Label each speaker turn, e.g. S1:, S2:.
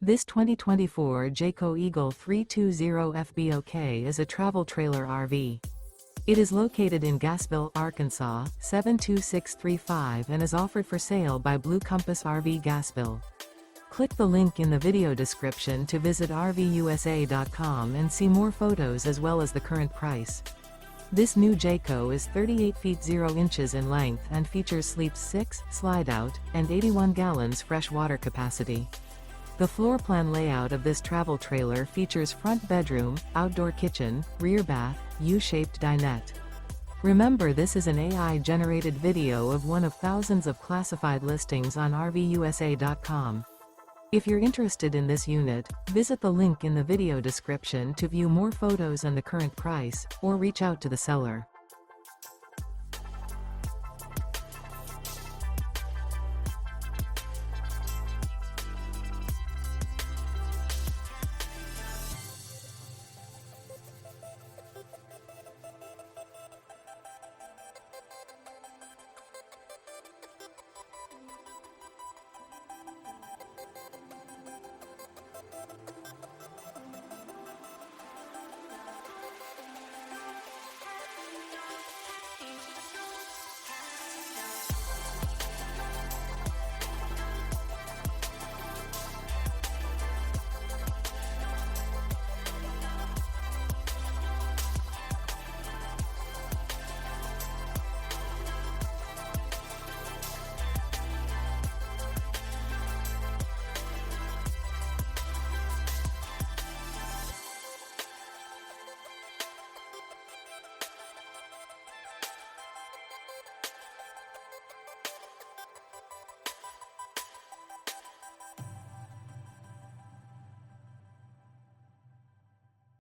S1: This 2024 Jayco Eagle 320 FBOK is a travel trailer RV. It is located in Gassville, Arkansas, 72635 and is offered for sale by Blue Compass RV Gassville. Click the link in the video description to visit RVUSA.com and see more photos as well as the current price. This new Jayco is 38 feet 0 inches in length and features sleeps 6, slide-out, and 81 gallons fresh water capacity. The floor plan layout of this travel trailer features front bedroom, outdoor kitchen, rear bath, U-shaped dinette. Remember, this is an AI-generated video of one of thousands of classified listings on RVUSA.com. If you're interested in this unit, visit the link in the video description to view more photos and the current price, or reach out to the seller.